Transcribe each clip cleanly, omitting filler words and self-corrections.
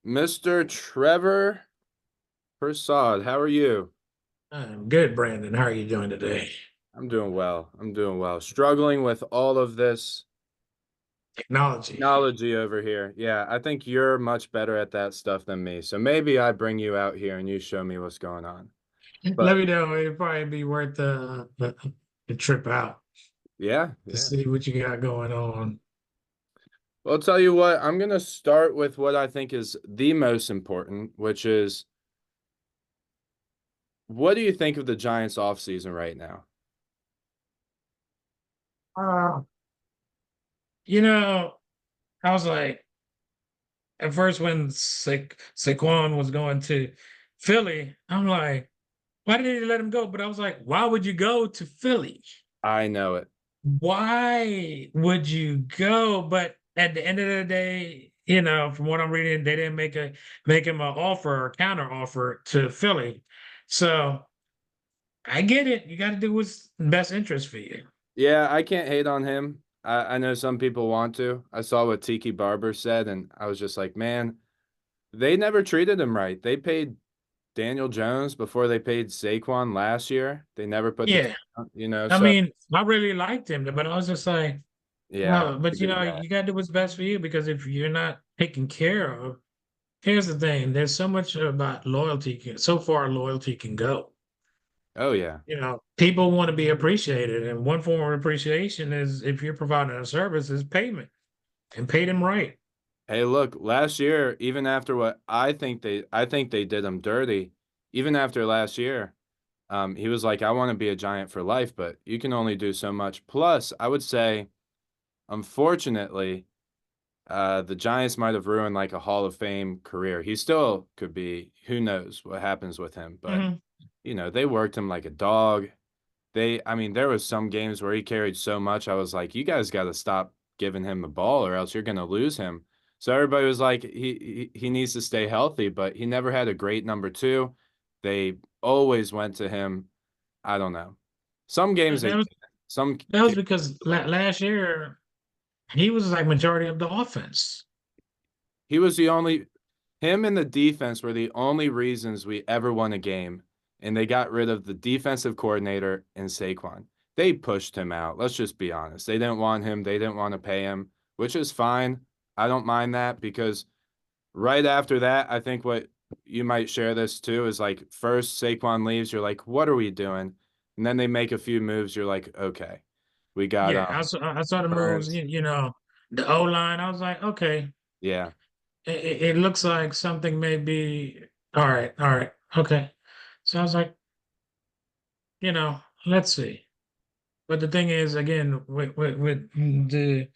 Mr. Trevor Persaud. How are you? I'm good, Brandon. How are you doing today? I'm doing well. I'm doing well. Struggling with all of this Technology. technology over here. Yeah, I think you're much better at that stuff than me. So maybe I bring you out here and you show me what's going on. Let But me know. It'd probably be worth the trip out yeah, to yeah. see what you got going on. Well, I'll tell you what, I'm going to start with what I think is the most important, which is what do you think of the Giants offseason right now? Uh, you know, I was like, at first when Saquon was going to Philly, I'm like, why did he let him go? But I was like, why would you go to Philly? I know it. Why would you go? But at the end of the day, from what I'm reading, they didn't make him an offer or counter offer to Philly. So I get it. You got to do what's in best interest for you. Yeah, I can't hate on him. I know some people want to. I saw what Tiki Barber said, and I was just like, man, they never treated him right. They paid Daniel Jones before they paid Saquon last year. They never put the, Yeah. I so mean, I really liked him, but I was just like, yeah, well, a but good guy. you got to do what's best for you because if you're not taken care of, here's the thing: there's so much about loyalty. So far, loyalty can go. Oh yeah. People want to be appreciated, and one form of appreciation is if you're providing a service is payment and pay them right. Hey, look, last year, even after what I think they did him dirty. Even after last year, he was like, I want to be a Giant for life, but you can only do so much. Plus, I would say, unfortunately, the Giants might have ruined like a Hall of Fame career. He still could be, who knows what happens with him, but Hmm. they worked him like a dog. I mean, there was some games where he carried so much. I was like, you guys got to stop giving him the ball or else you're going to lose him. So everybody was like, he needs to stay healthy, but he never had a great number two. They always went to him. I don't know. Some games That they was did. Some that was games because they weren't. last year he was like majority of the offense. He was the only him and the defense were the only reasons we ever won a game, and they got rid of the defensive coordinator and Saquon. They pushed him out. Let's just be honest. They didn't want him. They didn't want to pay him, which is fine. I don't mind that because right after that, I think what you might share this too is like first Saquon leaves, you're like, what are we doing? And then they make a few moves, you're like, okay, we got Yeah, I saw the moves. Burns. The O line. I was like, okay, Yeah. it looks like something may be all right, okay. So I was like, let's see. But the thing is, again, with the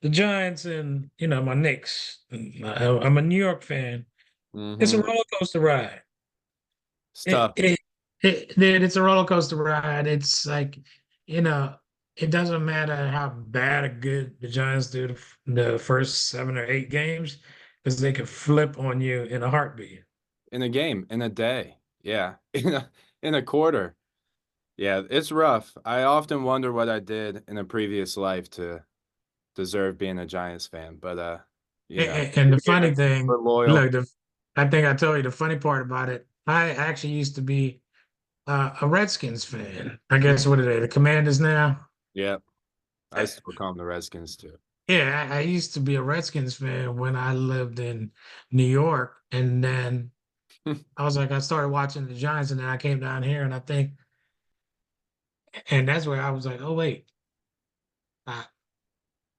Giants and my Knicks, I'm a New York fan. It's a Mm-hmm. roller coaster ride. It, Stuff. it, it's a roller coaster ride. It's like, you know, it doesn't matter how bad or good the Giants do the first 7 or 8 games, because they could flip on you in a heartbeat. In a game, in a day. Yeah. In a quarter. Yeah, it's rough. I often wonder what I did in a previous life to deserve being a Giants fan, but And the maybe funny I'm thing, super loyal. look, I think I told you the funny part about it. I actually used to be a Redskins fan. I guess what are they? The Commanders now? Yeah, I Uh, still call them the Redskins too. Yeah, I used to be a Redskins fan when I lived in New York, and then I started watching the Giants, and then I came down here, and and that's where I was like, oh wait, I,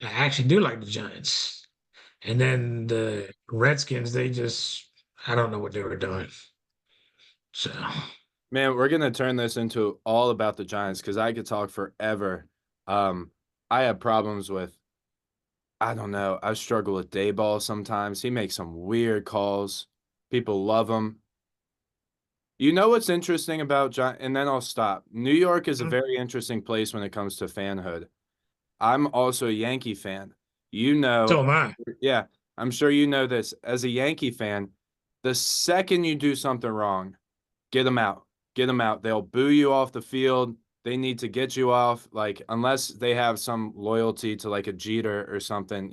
I actually do like the Giants. And then the Redskins, I don't know what they were doing. So, Man, we're gonna turn this into all about the Giants because I could talk forever. Um, I have problems with, I don't know, I struggle with Dayball sometimes. He makes some weird calls. People love him. You know what's interesting about John, and then I'll stop. New York is a very interesting place when it comes to fanhood. I'm also a Yankee fan. You so know, am I. yeah, I'm sure you know this. As a Yankee fan, the second you do something wrong, get them out. Get them out. They'll boo you off the field. They need to get you off. Like, unless they have some loyalty to like a Jeter or something,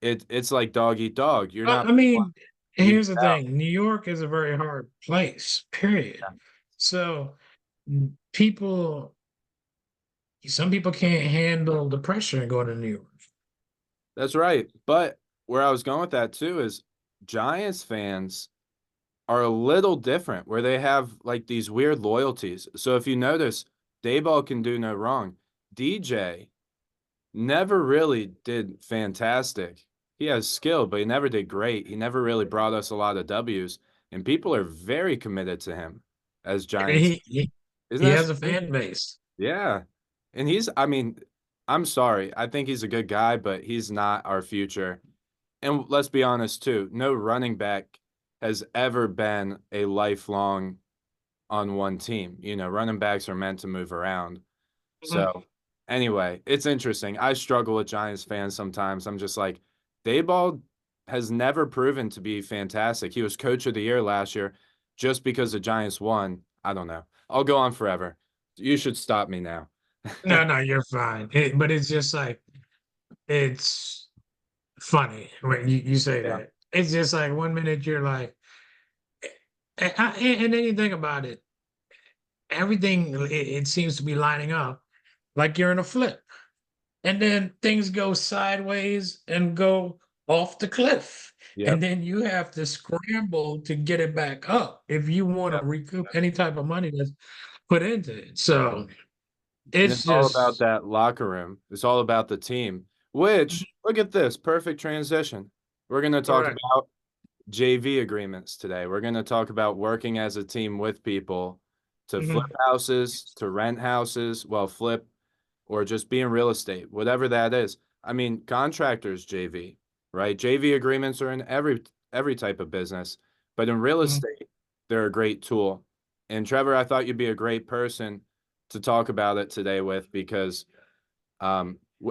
it's like dog eat dog. You're Well, not. I mean, And Even here's the now. thing, New York is a very hard place, period. So people, some people can't handle the pressure and go to New York. That's right. But where I was going with that too is Giants fans are a little different where they have like these weird loyalties. So if you notice, Dayball can do no wrong. DJ never really did fantastic. He has skill, but he never did great. He never really brought us a lot of W's, and people are very committed to him as And Giants. Isn't he that has a strange? fan base. Yeah. And I mean, I'm sorry. I think he's a good guy, but he's not our future. And let's be honest too, no running back has ever been a lifelong on one team. Running backs are meant to move around. Mhm. So anyway, it's interesting. I struggle with Giants fans sometimes. I'm just like, Dayball has never proven to be fantastic. He was coach of the year last year just because the Giants won. I don't know. I'll go on forever. You should stop me now. No, no, you're fine. But it's just like it's funny when you say Yeah. that. It's just like 1 minute you're like, and then you think about it, everything it seems to be lining up like you're in a flip. And then things go sideways and go off the cliff. And Yep. then you have to scramble to get it back up if you want to Yep. recoup any type of money that's put into it. So And it's it's all about just that locker room. It's all about the team, which look at this perfect transition. We're going to talk correct. about JV agreements today. We're going to talk about working as a team with people to flip Mhm. houses, to rent houses, well, flip or just be in real estate, whatever that is. I mean, contractors JV, right? JV agreements are in every type of business, but in real Mhm. estate, they're a great tool. And Trevor, I thought you'd be a great person to talk about it today with because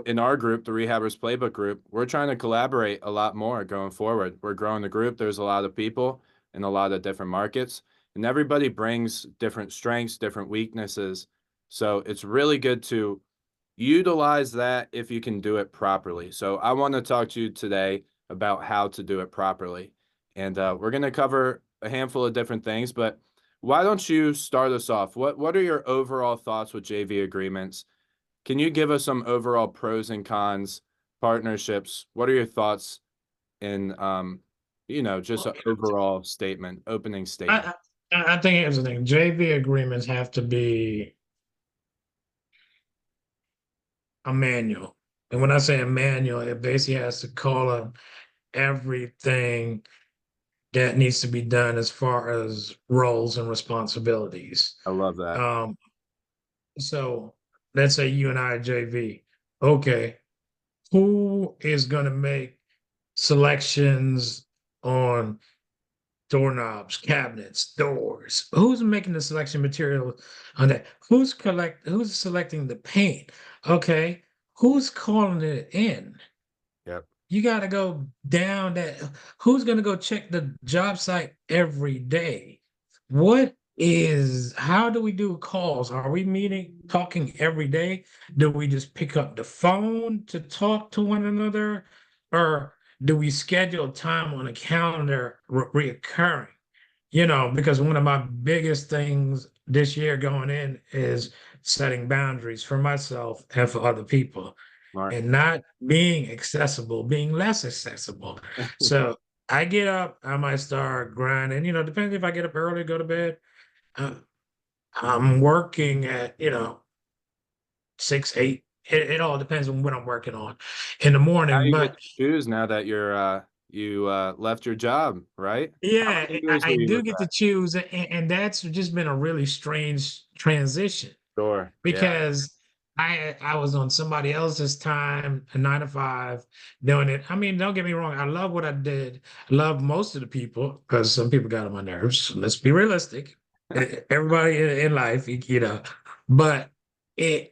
in our group, the Rehabbers Playbook group, we're trying to collaborate a lot more going forward. We're growing the group. There's a lot of people in a lot of different markets, and everybody brings different strengths, different weaknesses. So it's really good to utilize that if you can do it properly. So I want to talk to you today about how to do it properly. And we're going to cover a handful of different things, but why don't you start us off? What are your overall thoughts with JV agreements? Can you give us some overall pros and cons, partnerships? What are your thoughts in just Well, an overall statement, opening statement? I, I think here's the thing: JV agreements have to be a manual, and when I say a manual, it basically has to call up everything that needs to be done as far as roles and responsibilities. I love that. Um, so let's say you and I are JV. Okay, who is going to make selections on doorknobs, cabinets, doors? Who's making the selection material on that? Who's selecting the paint? Okay, who's calling it in? Yep. You got to go down that. Who's going to go check the job site every day? How do we do calls? Are we talking every day? Do we just pick up the phone to talk to one another? Or do we schedule time on a calendar reoccurring? Because one of my biggest things this year going in is setting boundaries for myself and for other people Smart. and not being accessible, being less accessible. So I get up, I might start grinding, depending if I get up early, go to bed. Uh, I'm working at, 6, 8. It all depends on what I'm working on in the How morning. you get But to choose now that you left your job, right? How yeah, many I, years were I you do with get to that? choose. And that's just been a really strange transition Sure. Yeah. because I was on somebody else's time, a 9 to 5, doing it. I mean, don't get me wrong, I love what I did. I love most of the people because some people got on my nerves. Let's be realistic. Everybody in life, but it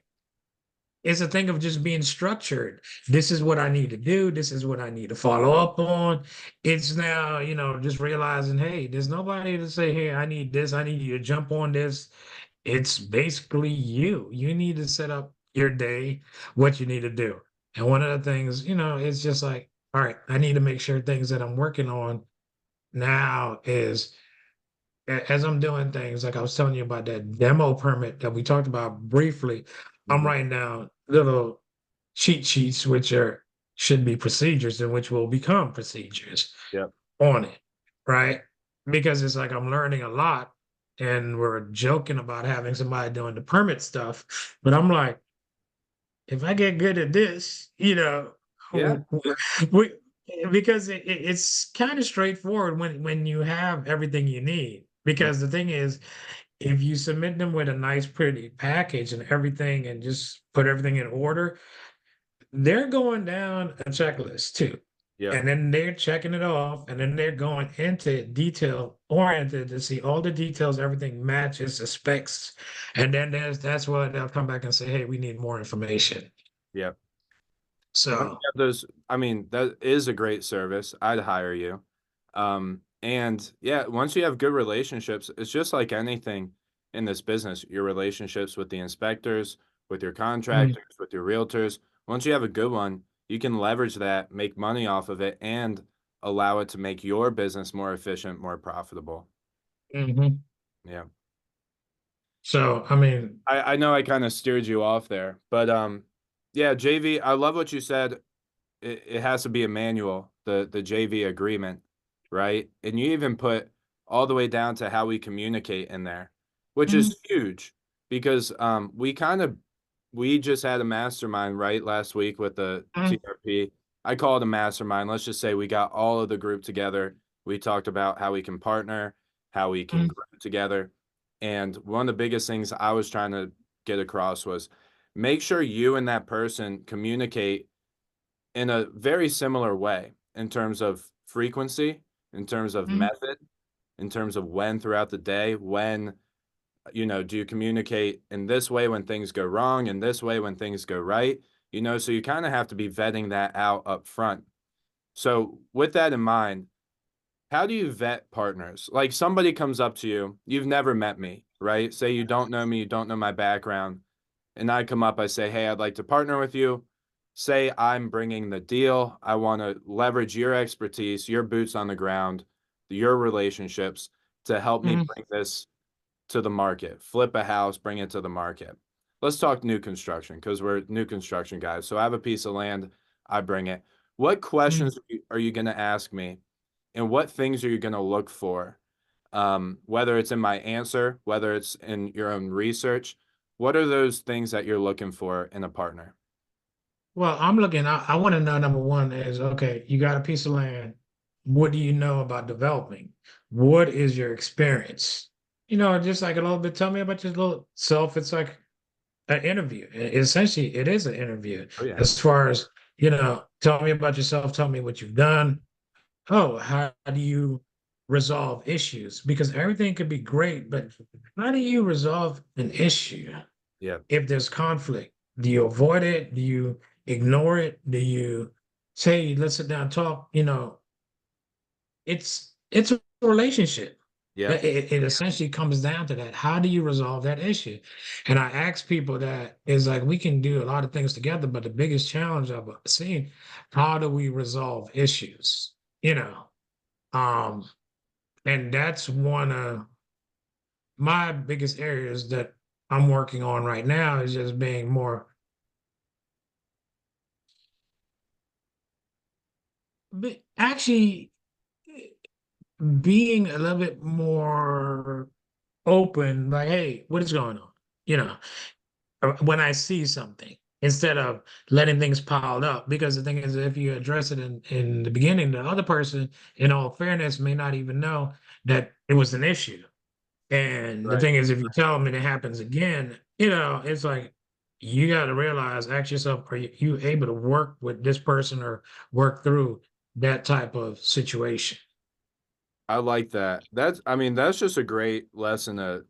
it's a thing of just being structured. This is what I need to do. This is what I need to follow up on. It's now, just realizing, hey, there's nobody to say, hey, I need this. I need you to jump on this. It's basically you. You need to set up your day, what you need to do. And one of the things, it's just like, all right, I need to make sure things that I'm working on now is as I'm doing things, like I was telling you about that demo permit that we talked about briefly, I'm Mhm. writing down little cheat sheets, which are should be procedures and which will become procedures Yep. on it, right? Because it's like I'm learning a lot and we're joking about having somebody doing the permit stuff, but I'm like, if I get good at this, Yeah. we because it's kind of straightforward when you have everything you need. Mm. Because the thing is, if you submit them with a nice, pretty package and everything, and just put everything in order, they're going down a checklist too. Yep. And then they're checking it off, and then they're going into detail oriented to see all the details, everything matches the specs. And then that's where they'll come back and say, hey, we need more information. Yep. Once you So, have those, I mean, that is a great service. I'd hire you. And yeah, once you have good relationships, it's just like anything in this business, your relationships with the inspectors, with your mm, contractors, with your realtors. Once you have a good one, you can leverage that, make money off of it, and allow it to make your business more efficient, more profitable. mhm. Yeah. So I mean, I know I kind of steered you off there, but yeah, JV, I love what you said. It has to be a manual, the JV agreement, right? And you even put all the way down to how we communicate in there, which mhm, is huge because we just had a mastermind right last week with the mhm, TRP. I call it a mastermind. Let's just say we got all of the group together. We talked about how we can partner, how we can mhm, grow together. And one of the biggest things I was trying to get across was make sure you and that person communicate in a very similar way in terms of frequency, in terms of mhm, method, in terms of when throughout the day, when, do you communicate in this way when things go wrong, in this way when things go right? So you kind of have to be vetting that out up front. So with that in mind, how do you vet partners? Like somebody comes up to you, you've never met me, right? Say you don't know me, you don't know my background, and I come up, I say, hey, I'd like to partner with you. Say I'm bringing the deal. I want to leverage your expertise, your boots on the ground, your relationships to help me mhm. bring this to the market, flip a house, bring it to the market. Let's talk new construction because we're new construction guys. So I have a piece of land, I bring it. What Mhm. questions are you going to ask me? And what things are you going to look for? Whether it's in my answer, whether it's in your own research, what are those things that you're looking for in a partner? Well, I want to know number one is okay, you got a piece of land. What do you know about developing? What is your experience? Just like a little bit, tell me about your little self. It's like an interview. Essentially, it is an interview Oh yeah. as far as, tell me about yourself, tell me what you've done. Oh, how do you resolve issues? Because everything could be great, but how do you resolve an issue? Yeah. If there's conflict? Do you avoid it? Do you ignore it? Do you say, let's sit down and talk? It's a relationship. Yep. It essentially comes down to that. How do you resolve that issue? And I ask people that is like we can do a lot of things together, but the biggest challenge I've seen, how do we resolve issues? You know, um, and that's one of my biggest areas that I'm working on right now is just being more actually being a little bit more open, like, hey, what is going on? You know, when I see something, instead of letting things pile up. Because the thing is, if you address it in the beginning, the other person, in all fairness, may not even know that it was an issue. And the Right. thing is, if you tell them and it happens again, it's like you got to realize, ask yourself, are you able to work with this person or work through that type of situation? I like that. I mean, that's just a great lesson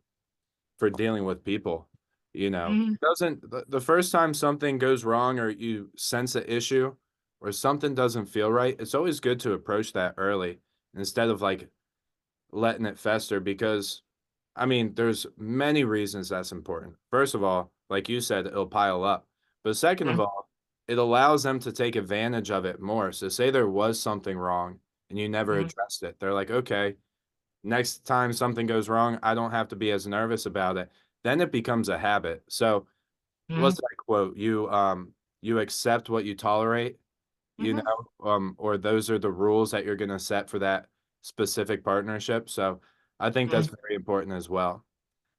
for dealing with people. Mhm. It doesn't, the first time something goes wrong or you sense an issue or something doesn't feel right, it's always good to approach that early instead of like letting it fester because I mean, there's many reasons that's important. First of all, like you said, it'll pile up. But second of Mhm. all, it allows them to take advantage of it more. So say there was something wrong and you never Mhm, addressed it. They're like, okay, next time something goes wrong, I don't have to be as nervous about it. Then it becomes a habit. So mhm, what's that quote? You accept what you tolerate, mhm, or those are the rules that you're gonna set for that specific partnership. So I think that's mhm. very important as well.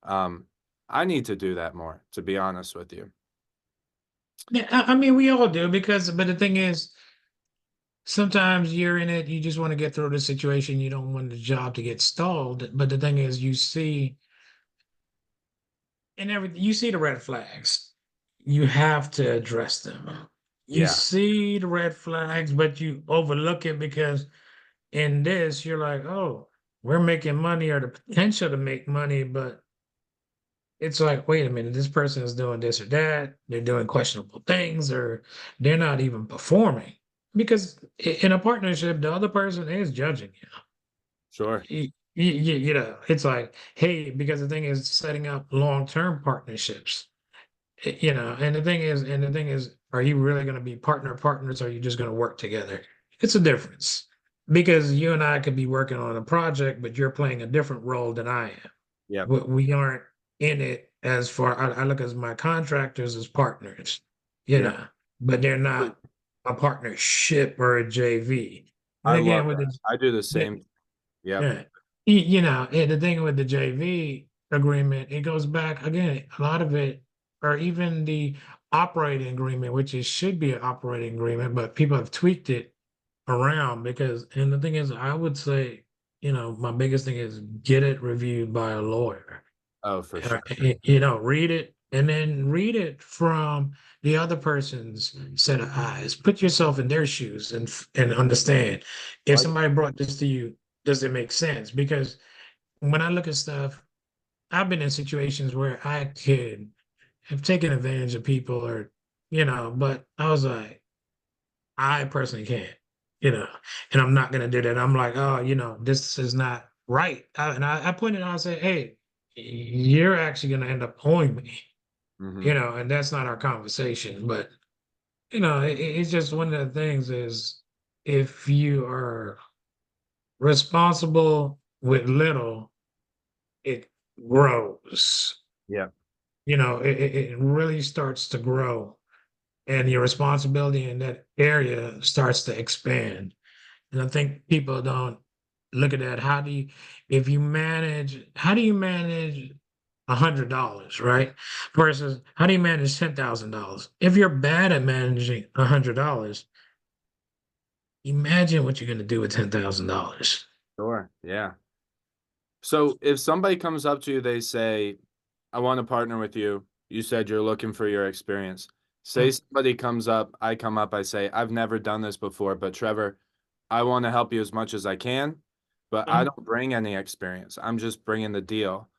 Um, I need to do that more, to be honest with you. Yeah, I mean, we all do because, but the thing is, sometimes you're in it, you just want to get through the situation. You don't want the job to get stalled. But the thing is, you see, and everything, you see the red flags. You have to address them. You Yeah, see the red flags, but you overlook it because in this, you're like, oh, we're making money or the potential to make money, but it's like, wait a minute, this person is doing this or that. They're doing questionable things, or they're not even performing. Because in a partnership, the other person is judging you. sure. You know, it's like, hey, because the thing is setting up long-term partnerships, you know, and the thing is, are you really going to be partners? Or are you just going to work together? It's a difference because you and I could be working on a project, but you're playing a different role than I am. Yeah, We aren't in it as far. I look as my contractors as partners, you yeah. know, but they're not a partnership or a JV. And I love again, with that. I do the the same. Yep. yeah, you know, and the thing with the JV agreement, it goes back again. A lot of it, or even the operating agreement, which it should be an operating agreement, but people have tweaked it around because. And the thing is, I would say, you know, my biggest thing is get it reviewed by a lawyer. Oh, for sure. You know, read it and then read it from the other person's set of eyes. Put yourself in their shoes and understand. If Like, somebody brought this to you, does it make sense? Because when I look at stuff, I've been in situations where I could have taken advantage of people or, you know, but I was like, I personally can't, you know, and I'm not gonna do that. I'm like, oh, you know, this is not right. I pointed out, I said, hey, you're actually gonna end up owing me, hmm you know, and that's not our conversation. But you know, it's just one of the things is if you are responsible with little, it grows. yeah, You know, it really starts to grow, and your responsibility in that area starts to expand. And I think people don't look at that. If you manage, how do you manage $100, right? Versus how do you manage $10,000? If you're bad at managing $100, imagine what you're going to do with $10,000. sure. Yeah. So if somebody comes up to you, they say, I want to partner with you. You said you're looking for your experience. Say Mm, somebody comes up, I come up, I say, I've never done this before, but Trevor, I want to help you as much as I can, but I mm, don't bring any experience. I'm just bringing the deal.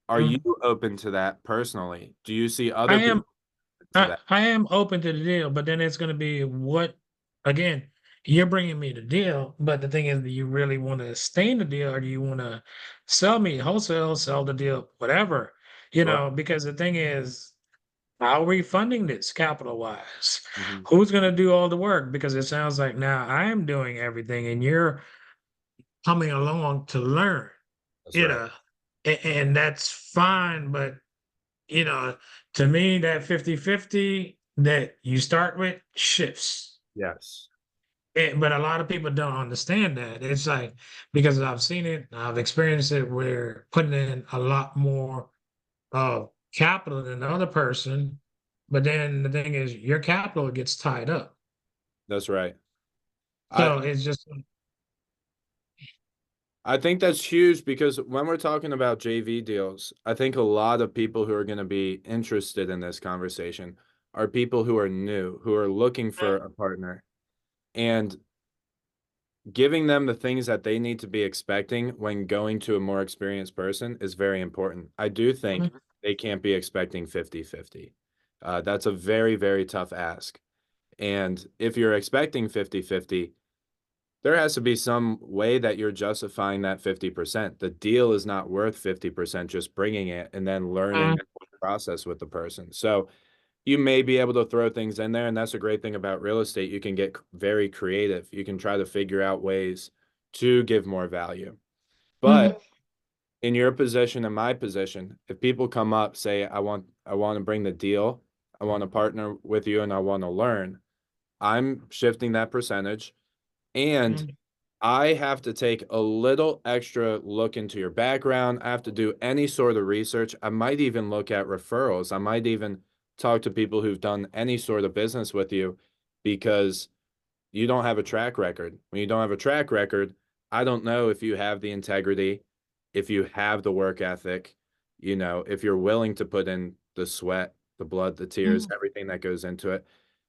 Are you mm. open to that personally? Do you see I other people am to that? I am open to the deal, but then it's going to be what again? You're bringing me the deal, but the thing is, do you really want to stay in the deal, or do you want to sell me wholesale, sell the deal, whatever? You Sure. know, because the thing is, how are we funding this capital wise? hmm Who's going to do all the work? Because it sounds like now I am doing everything, and you're coming along to learn. That's You right. know, and that's fine, but you know, to me, that 50-50 that you start with shifts. Yes. But a lot of people don't understand that. It's like, because I've seen it, I've experienced it where putting in a lot more capital than the other person. But then the thing is, your capital gets tied up. That's right. I So it's just, I think that's huge because when we're talking about JV deals, I think a lot of people who are going to be interested in this conversation are people who are new, who are looking for a partner, and giving them the things that they need to be expecting when going to a more experienced person is very important. I do think they can't be expecting 50-50. That's a very, very tough ask. And if you're expecting 50-50, there has to be some way that you're justifying that 50%. The deal is not worth 50% just bringing it and then learning Mhm. the process with the person. So you may be able to throw things in there, and that's a great thing about real estate. You can get very creative. You can try to figure out ways to give more value. But Mhm. in your position and my position, if people come up, say, I want to bring the deal, I want to partner with you and I want to learn, I'm shifting that percentage. And Mhm. I have to take a little extra look into your background. I have to do any sort of research. I might even look at referrals. I might even talk to people who've done any sort of business with you because you don't have a track record. When you don't have a track record, I don't know if you have the integrity, if you have the work ethic, if you're willing to put in the sweat, the blood, the tears, Mhm. everything that goes into it.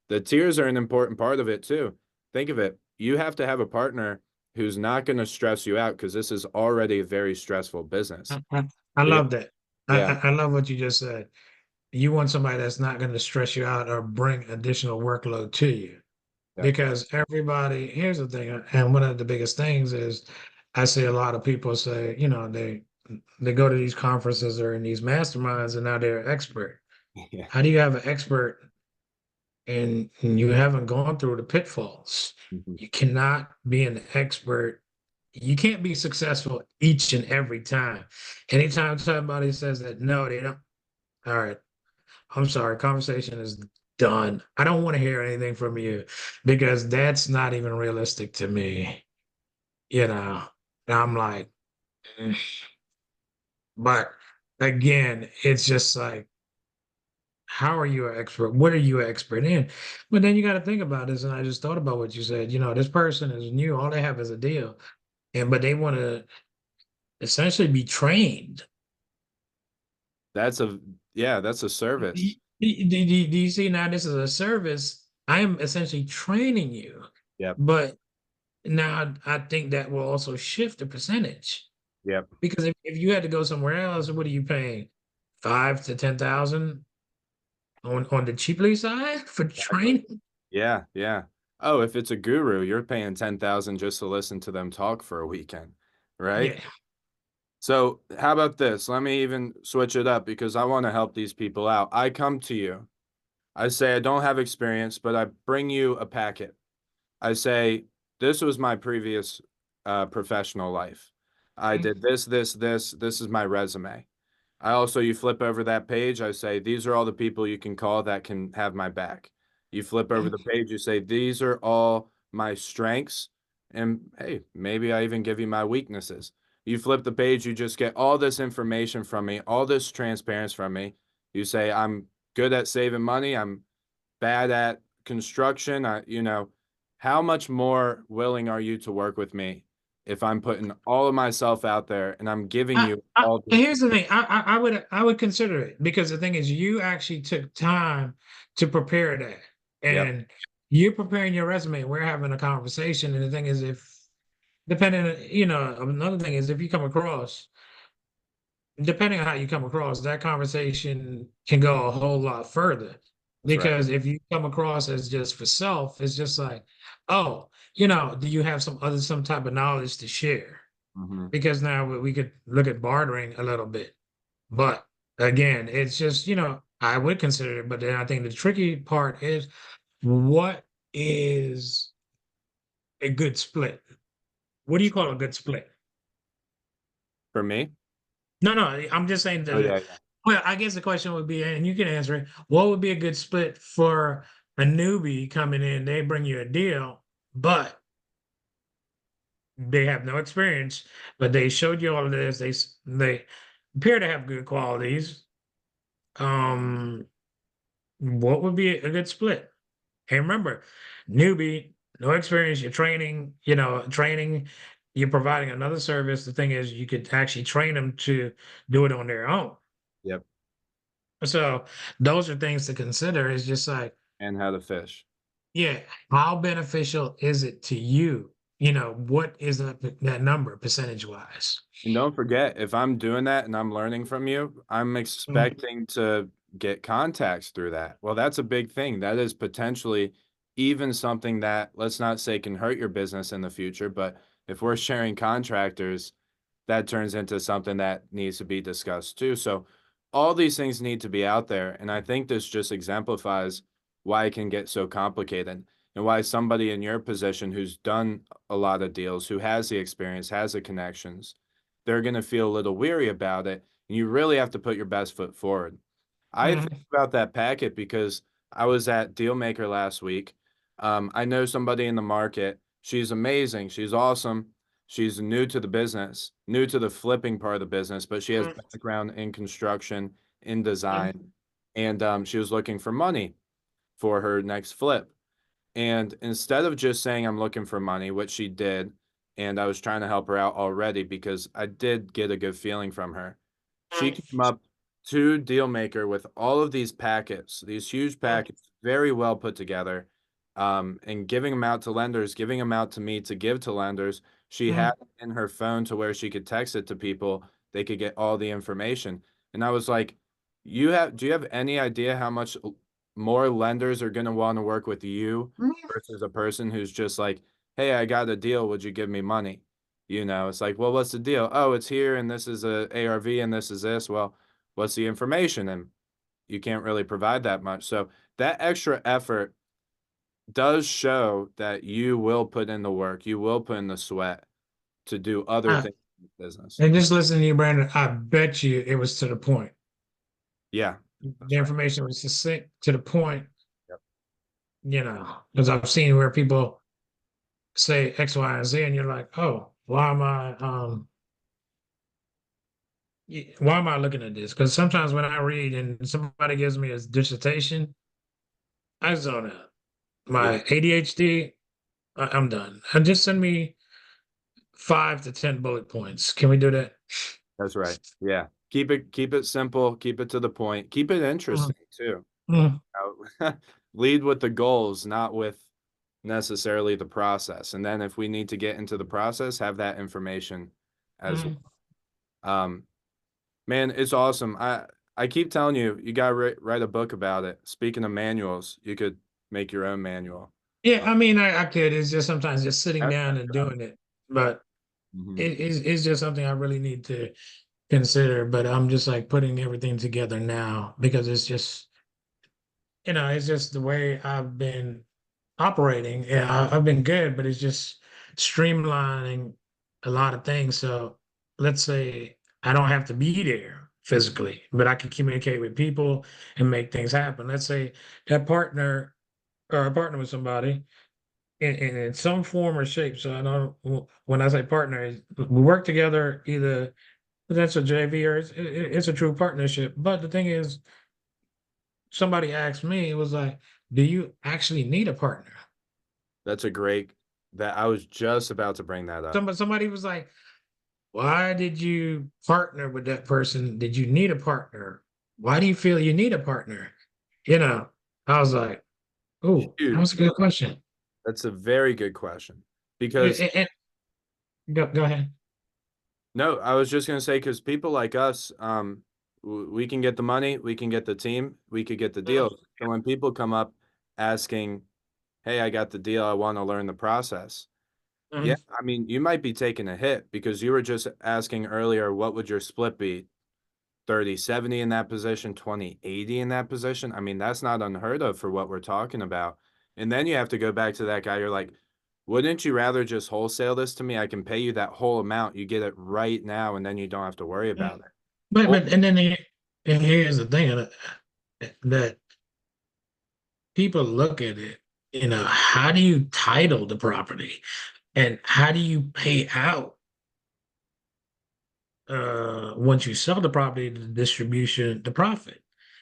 The tears are an important part of it too. Think of it. You have to have a partner who's not going to stress you out because this is already a very stressful business. I So, love that. yeah, I love what you just said. You want somebody that's not going to stress you out or bring additional workload to you. yeah, Because everybody, here's the thing, and one of the biggest things is I see a lot of people say, they go to these conferences or in these masterminds and now they're an expert. yeah, How do you have an expert and you haven't gone through the pitfalls? mhm, You cannot be an expert. You can't be successful each and every time. Anytime somebody says that, no, they don't. All right, I'm sorry, conversation is done. I don't want to hear anything from you because that's not even realistic to me, you know. And I'm like, "Mm." But again, it's just like, how are you an expert? What are you an expert in? But then you got to think about this. And I just thought about what you said. This person is new. All they have is a deal. But they want to essentially be trained. that's a yeah, that's a service. Do you see now this is a service? I am essentially training you. Yep, But now I think that will also shift the percentage yep, because if you had to go somewhere else, what are you paying? 5 to 10,000 on the cheaply side for exactly. training? Yeah, yeah. Oh, if it's a guru, you're paying 10,000 just to listen to them talk for a weekend, right? Yeah. So, how about this? Let me even switch it up because I want to help these people out. I come to you. I say I don't have experience, but I bring you a packet. I say, this was my previous professional life. I Mhm. did this, this, this. This is my resume. You flip over that page. I say, these are all the people you can call that can have my back. You flip over the page. You say, these are all my strengths. And hey, maybe I even give you my weaknesses. You flip the page. You just get all this information from me, all this transparency from me. You say, I'm good at saving money. I'm bad at construction. How much more willing are you to work with me if I'm putting all of myself out there and I'm giving you all this? Here's the thing. I would consider it because the thing is, you actually took time to prepare that, Yep, and you're preparing your resume. We're having a conversation, and the thing is, if depending, another thing is if you come across, depending on how you come across, that conversation can go a whole lot further. that's right. Because if you come across as just for self, it's just like, oh, do you have some type of knowledge to share? Hmm. Because now we could look at bartering a little bit. But again, it's just, I would consider it, but then I think the tricky part is what is a good split? What do you call a good split? For me? No, no, I'm just saying Oh that. yeah, yeah. Well, I guess the question would be, and you can answer it, what would be a good split for a newbie coming in? They bring you a deal, but they have no experience, but they showed you all of this. They appear to have good qualities. Um, what would be a good split? And remember, newbie, no experience, you're training, you're providing another service. The thing is, you could actually train them to do it on their own. Yep. So those are things to consider. It's just like, And how to fish. yeah, how beneficial is it to you? What is that number percentage wise? And don't forget, if I'm doing that and I'm learning from you, I'm expecting to get contacts through that. Well, that's a big thing. That is potentially even something that, let's not say can hurt your business in the future, but if we're sharing contractors, that turns into something that needs to be discussed too. So all these things need to be out there. And I think this just exemplifies why it can get so complicated. And and why somebody in your position who's done a lot of deals, who has the experience, has the connections, they're going to feel a little weary about it. And you really have to put your best foot forward. I think Mhm. about that packet because I was at Dealmaker last week. I know somebody in the market. She's amazing. She's awesome. She's new to the business, new to the flipping part of the business, but she has Mhm. background in construction, in Mhm. design, and she was looking for money for her next flip. And instead of just saying I'm looking for money, which she did, and I was trying to help her out already because I did get a good feeling from her. She came up to Dealmaker with all of these packets, these huge packets, very well put together, and giving them out to lenders, giving them out to me to give to lenders. She had Mhm. it in her phone to where she could text it to people. They could get all the information. And I was like, do you have any idea how much more lenders are going to want to work with you Mhm. versus a person who's just like, hey, I got a deal. Would you give me money? It's like, well, what's the deal? Oh, it's here, and this is a ARV, and this is this. Well, what's the information? And you can't really provide that much. So that extra effort does show that you will put in the work, you will put in the sweat to do other I, things in business. and just listening to you, Brandon, I bet you it was to the point. Yeah, The that's right. information was succinct to the point, Yep. because I've seen where people say X, Y, and Z, and you're like, oh, why am I looking at this? Because sometimes when I read and somebody gives me a dissertation, I zone out. Yeah, My ADHD, I'm done. And just send me 5 to 10 bullet points. Can we do that? that's right. Yeah. Keep it simple, keep it to the point, keep it Mhm. interesting too. Mhm. Lead with the goals, not with necessarily the process. And then if we need to get into the process, have that information as well. Mhm. Um, Man, it's awesome. I keep telling you, you gotta write a book about it. Speaking of manuals, you could make your own manual. Yeah, I mean, I could. It's just sometimes just sitting That's down and doing it. But hmm it's just something I really need to consider. But I'm just like putting everything together now because it's just the way I've been operating. Yeah, I've been good, but it's just streamlining a lot of things. So let's say I don't have to be there physically, but I can communicate with people and make things happen. Let's say that partner or a partner with somebody in some form or shape. So I know when I say partner, we work together either that's a JV or it's a true partnership. But the thing is, somebody asked me, it was like, do you actually need a partner? That's a great that I was just about to bring that up. Somebody was like, why did you partner with that person? Did you need a partner? Why do you feel you need a partner? You know, I was like, oh, that Shoot, was a good question. that's a very good question. Because And go ahead. no, I was just gonna say because people like us, we can get the money, we can get the team, we could get the deal. So when people come up asking, "Hey, I got the deal, I want to learn the process." Yeah, Mhm. I mean, you might be taking a hit because you were just asking earlier, what would your split be? 30-70 in that position, 20-80 in that position. I mean, that's not unheard of for what we're talking about. And then you have to go back to that guy. You're like, wouldn't you rather just wholesale this to me? I can pay you that whole amount. You get it right now, and then you don't have to worry Mhm. about it. But Or, but and then and here's the thing that people look at it, how do you title the property and how do you pay out once you sell the property, the distribution, the profit?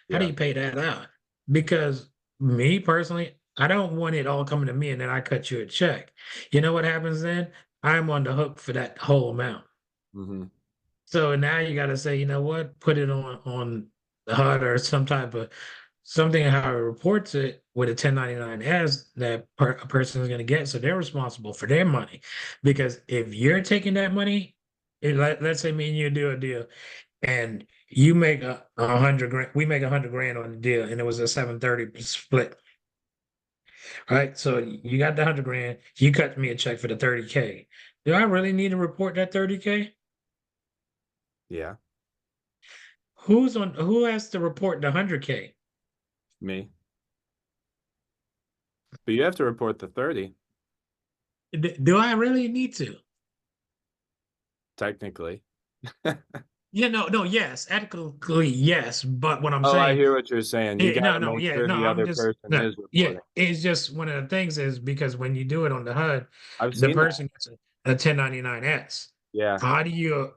How do yeah. you pay that out? Because me personally, I don't want it all coming to me and then I cut you a check. You know what happens then? I'm on the hook for that whole amount. hmm So now you got to say, you know what? Put it on the HUD or some type of something how it reports it with a 1099 as that a person is going to get. So they're responsible for their money. Because if you're taking that money, let's say me and you do a deal and you make a 100 grand, we make 100 grand on the deal and it was a 730 split, right? So you got the 100 grand, you cut me a check for the 30K. Do I really need to report that 30K? Yeah. Who has to report the 100K? Me. But you have to report the 30, Do I really need to? technically. Yeah, no, yes, ethically, yes. But what I'm Oh, I saying, hear what you're saying. You got no, to no, make yeah, sure no, the I'm other just person no, is yeah. reporting. It's just one of the things is because when you do it on the HUD, I've the seen that. person gets a 1099-S. Yeah. How do you?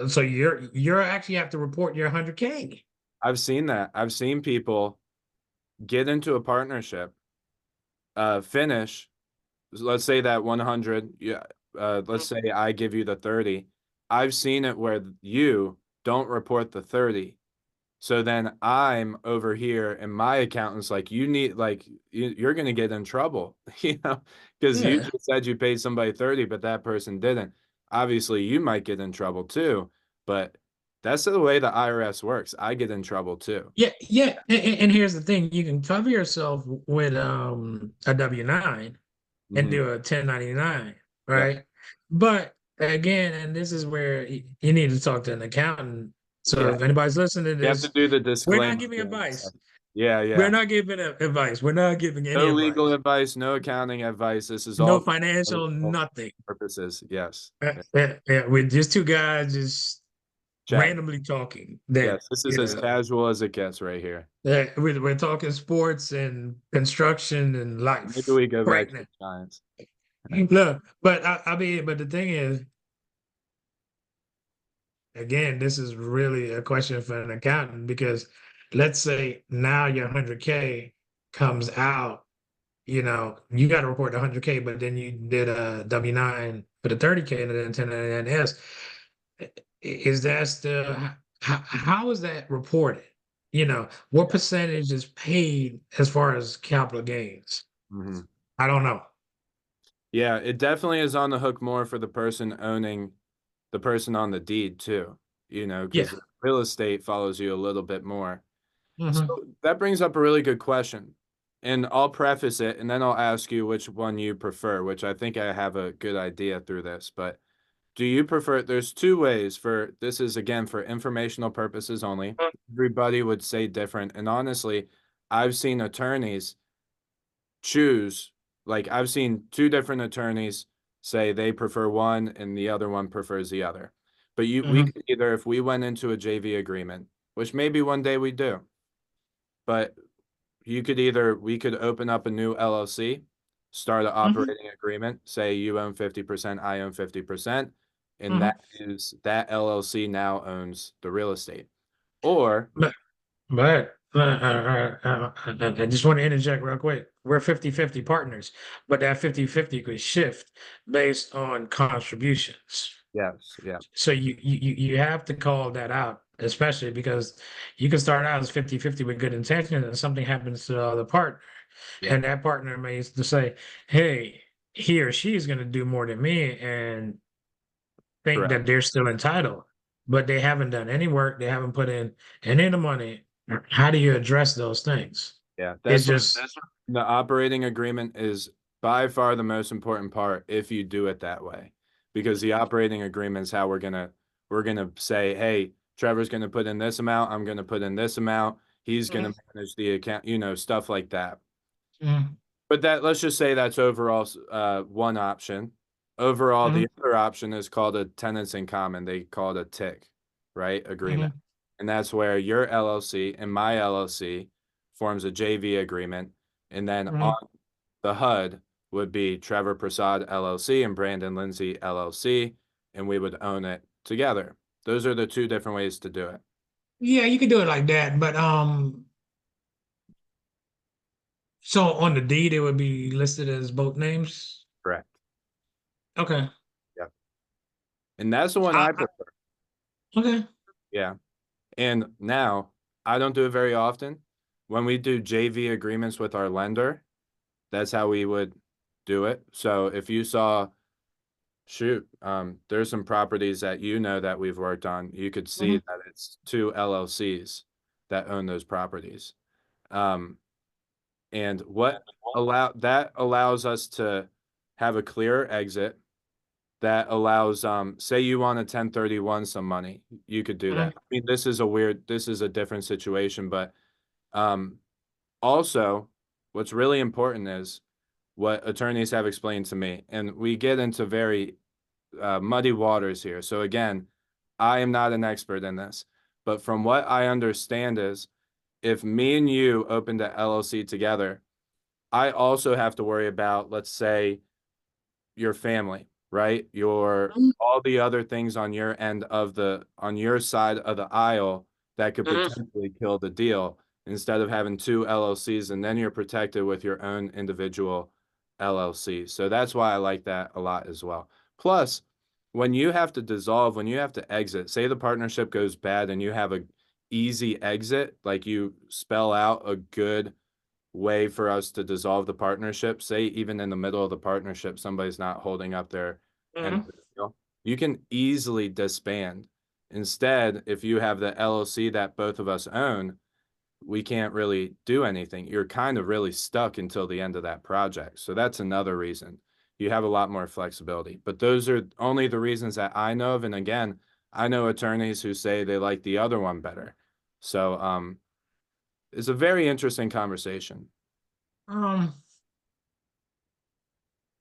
So you're actually have to report your 100K. I've seen that. I've seen people get into a partnership, finish, let's say that 100, yeah, let's say I give you the 30. I've seen it where you don't report the 30. So then I'm over here and my accountant's like, you need, like, you're going to get in trouble, because you Yeah, just said you paid somebody 30, but that person didn't. Obviously, you might get in trouble too, but that's the way the IRS works. I get in trouble too. yeah. And here's the thing: you can cover yourself with a W-9 and Hmm. do a 1099, Yep. right? But again, and this is where you need to talk to an accountant. So Yeah. if anybody's listening to You have to this, do the we're not disclaimer giving during the advice. session. Yeah, We're yeah. not giving advice. We're not giving any No legal advice. advice, no accounting advice. This is No all for financial, all nothing. purposes. Yes. Yeah. We're just two guys just Chat. randomly talking Yes, that, this is as casual as it gets right here. we're talking sports and construction and Maybe life we go right back to now. the Giants. Look, but I mean, but the thing is, again, this is really a question for an accountant because let's say now your 100K comes out, you got to report the 100K, but then you did a W-9 for the 30K and then 1099-S. Is that still, how is that reported? What Yeah. percentage is paid as far as capital gains? Hmm. I don't know. Yeah, it definitely is on the hook more for the person owning the person on the deed too, Yeah. because real estate follows you a little bit more. So Hmm. that brings up a really good question. And I'll preface it and then I'll ask you which one you prefer, which I think I have a good idea through this. But do you prefer, there's two ways for this is again for informational purposes only. Everybody would say different. And honestly, I've seen attorneys choose, like I've seen two different attorneys say they prefer one and the other one prefers the other. But we Hmm. could either, if we went into a JV agreement, which maybe one day we do, but we could open up a new LLC, start an Hmm. operating agreement, say you own 50%, I own 50%, and Hmm. that LLC now owns the real estate. Or, But I just want to interject real quick. We're 50-50 partners, but that 50-50 could shift based on contributions. yes, yeah, So you have to call that out, especially because you can start out as 50-50 with good intention and something happens to the other partner. yeah, And that partner may to say, hey, he or she is going to do more than me and think correct. that they're still entitled, but they haven't done any work. They haven't put in any of the money. How do you address those things? Yeah, It's just, the operating agreement is by far the most important part if you do it that way. Because the operating agreement is how we're gonna say, hey, Trevor's gonna put in this amount, I'm gonna put in this amount, he's gonna Mhm. manage the account, stuff like that. Mhm. But let's just say that's overall one option. Overall, the Mhm. other option is called a tenants in common. They call it a TIC, right? Agreement. Mhm. And that's where your LLC and my LLC forms a JV agreement. And then on Mhm. the HUD would be Trevor Persaud LLC and Brandon Lindsay LLC, and we would own it together. Those are the two different ways to do it. Yeah, you can do it like that, but so on the deed it would be listed as both names. Correct. Okay. Yep. And that's the one I prefer. Okay. Yeah. And now I don't do it very often. When we do JV agreements with our lender, that's how we would do it. So if you saw, shoot, there's some properties that that we've worked on, you could see Mhm. that it's two LLCs that own those properties. Um, and that allows us to have a clearer exit that allows say you want a 1031 some money, you could do that. Mhm. I mean, this is a different situation, but um also what's really important is what attorneys have explained to me, and we get into very muddy waters here. So again, I am not an expert in this, but from what I understand is if me and you opened a LLC together, I also have to worry about, let's say, your family, right? Your all the other things on your end of on your side of the aisle that could Mhm. potentially kill the deal instead of having two LLCs and then you're protected with your own individual LLC. So that's why I like that a lot as well. Plus, when you have to dissolve, when you have to exit, say the partnership goes bad and you have a easy exit, like you spell out a good way for us to dissolve the partnership, say even in the middle of the partnership, somebody's not holding up their end of Mhm. the deal, you can easily disband. Instead, if you have the LLC that both of us own, we can't really do anything. You're kind of really stuck until the end of that project. So that's another reason. You have a lot more flexibility. But those are only the reasons that I know of. And again, I know attorneys who say they like the other one better. So it's a very interesting conversation. Um,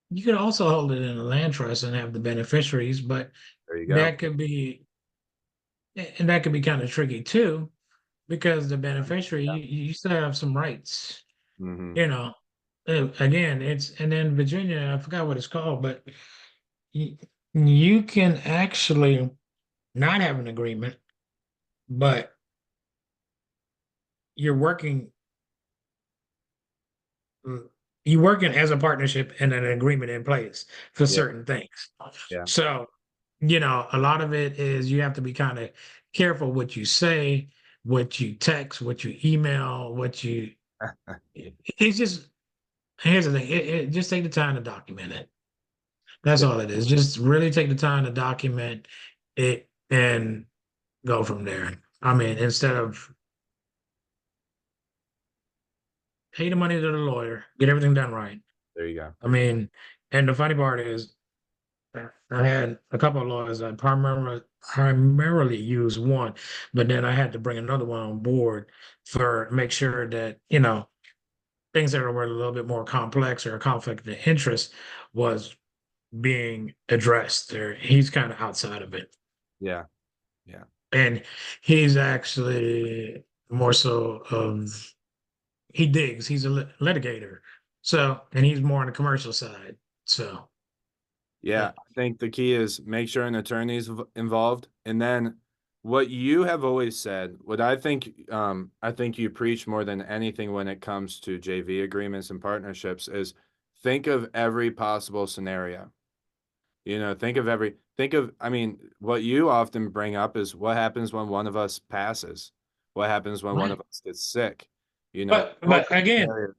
you could also hold it in a land trust and have the beneficiaries, but There you go. that could be and that could be kind of tricky too, because the beneficiary you still have some rights, Hmm. you know. Again, it's and then Virginia, I forgot what it's called, but you, you can actually not have an agreement, but you're working mm, you're working as a partnership and an agreement in place for Yeah, certain things. yeah, So, a lot of it is you have to be kind of careful what you say, what you text, what you email, what you. It's just here's the thing. Just take the time to document it. That's yeah. all it is. Just really take the time to document it and go from there. I mean, instead of pay the money to the lawyer, get everything done right. There you go. I mean, and the funny part is, I had a couple of lawyers. I primarily used one, but then I had to bring another one on board for make sure that things that were a little bit more complex or a conflict of interest was being addressed. There, he's kind of outside of it, Yeah, yeah, and he's actually more so of he digs. He's a litigator, so and he's more on the commercial side. So, yeah. but I think the key is make sure an attorney's involved, and then what you have always said, what I think you preach more than anything when it comes to JV agreements and partnerships is think of every possible scenario. I mean, what you often bring up is what happens when one of us passes? What happens when one right. of us gets sick? All But those again, scenarios.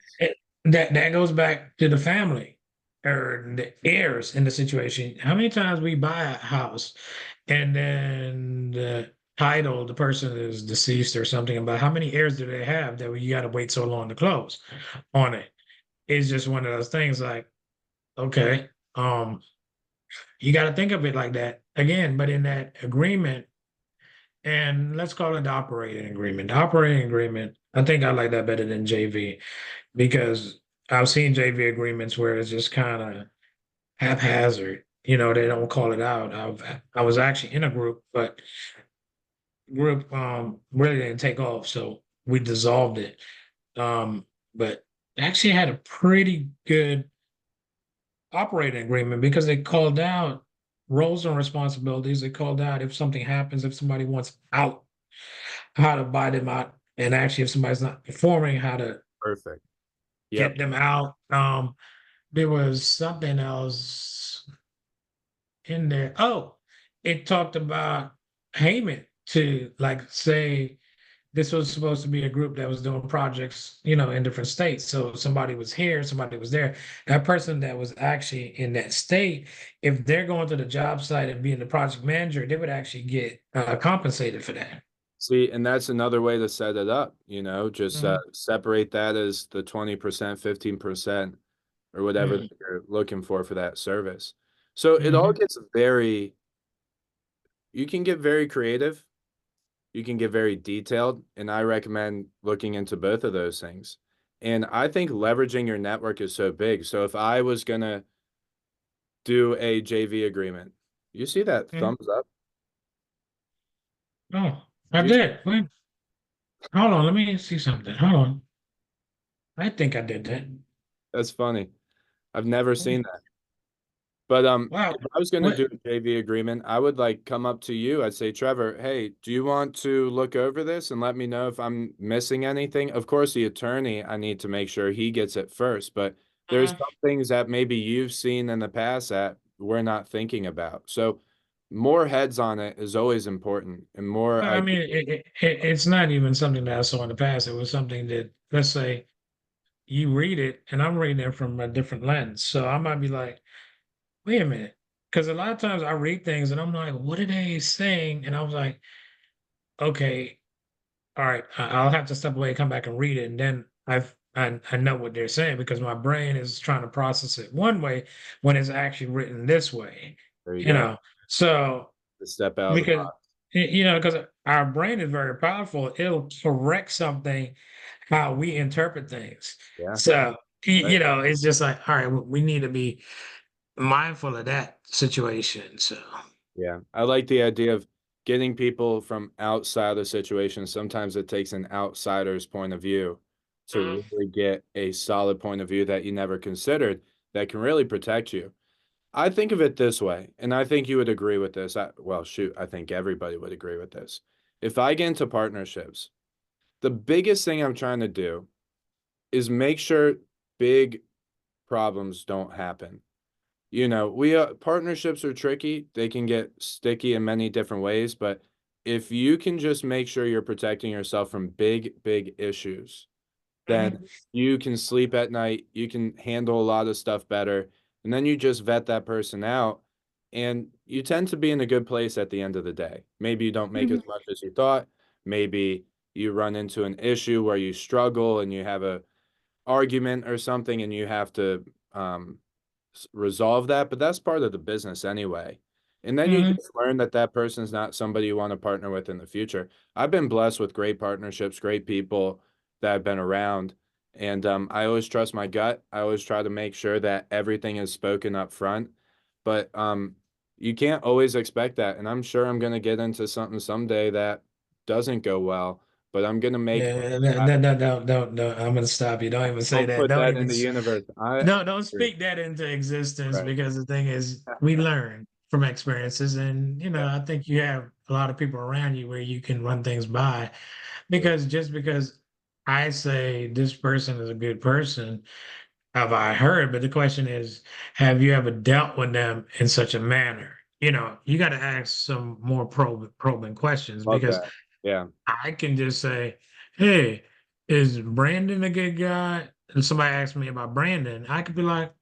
that goes back to the family or the heirs in the situation. How many times we buy a house and then the title, the person is deceased or something, but how many heirs do they have that you got to wait so long to close on it? It's just one of those things like, okay, you got to think of it like that again, but in that agreement, and let's call it the operating agreement. The operating agreement, I think I like that better than JV because I've seen JV agreements where it's just kind of haphazard. They don't call it out. I was actually in a group, but group really didn't take off, so we dissolved it. But actually had a pretty good operating agreement because they called out roles and responsibilities. They called out if something happens, if somebody wants out, how to buy them out, and actually if somebody's not performing, how to Perfect. get Yep. them out. There was something else in there. Oh, it talked about payment to like say this was supposed to be a group that was doing projects, in different states. So somebody was here, somebody was there. That person that was actually in that state, if they're going to the job site and being the project manager, they would actually get compensated for that. See, and that's another way to set it up, just Mhm. separate that as the 20%, 15%, or whatever Mhm. that you're looking for that service. So it all Mhm. gets you can get very creative, you can get very detailed, and I recommend looking into both of those things. And I think leveraging your network is so big. So if I was gonna do a JV agreement, you see that Mm. thumbs up? Oh, I Did you? did. Wait, hold on. Let me see something. Hold on. I think I did that. That's funny. I've never Mm. seen that. But Wow. if I was gonna What? do a JV agreement, I would like come up to you. I'd say, Trevor, hey, do you want to look over this and let me know if I'm missing anything? Of course, the attorney, I need to make sure he gets it first, but there's Uh, some things that maybe you've seen in the past that we're not thinking about. So more heads on it is always important and more I ideas. mean, it's not even something that I saw in the past. It was something that, let's say, you read it, and I'm reading it from a different lens. So I might be like, wait a minute. Because a lot of times I read things and I'm like, what are they saying? And I was like, okay, all right, I'll have to step away and come back and read it. And then I know what they're saying because my brain is trying to process it one way when it's actually written this way, There you you go. know. So To step out of the because box. because our brain is very powerful, it'll correct something how we interpret things. Yeah. So Right. it's just like, all right, we need to be mindful of that situation. So Yeah. I like the idea of getting people from outside the situation. Sometimes it takes an outsider's point of view Mhm. to really get a solid point of view that you never considered that can really protect you. I think of it this way, and I think you would agree with this. Well, shoot, I think everybody would agree with this. If I get into partnerships, the biggest thing I'm trying to do is make sure big problems don't happen. We partnerships are tricky. They can get sticky in many different ways, but if you can just make sure you're protecting yourself from big, big issues, then Mhm. you can sleep at night, you can handle a lot of stuff better, and then you just vet that person out, and you tend to be in a good place at the end of the day. Maybe you don't make as Mhm. much as you thought. Maybe you run into an issue where you struggle and you have a argument or something and you have to um resolve that, but that's part of the business anyway. And then you Mhm. just learn that that person's not somebody you want to partner with in the future. I've been blessed with great partnerships, great people that have been around, and I always trust my gut. I always try to make sure that everything is spoken up front, but you can't always expect that. And I'm sure I'm going to get into something someday that doesn't go well, but I'm going to make. Yeah, no, I no, no, no, no, no. I'm gonna stop you. Don't even say don't that. put Don't that in even. the universe. I Don't agree. speak that into existence Right. because the thing is, we learn from experiences, and Yeah. I think you have a lot of people around you where you can run things by. Yeah. Because just because I say this person is a good person, have I heard? But the question is, have you ever dealt with them in such a manner? You got to ask some more probing questions Love because that. Yeah. I can just say, "Hey, is Brandon a good guy?" And somebody asks me about Brandon, I could be like,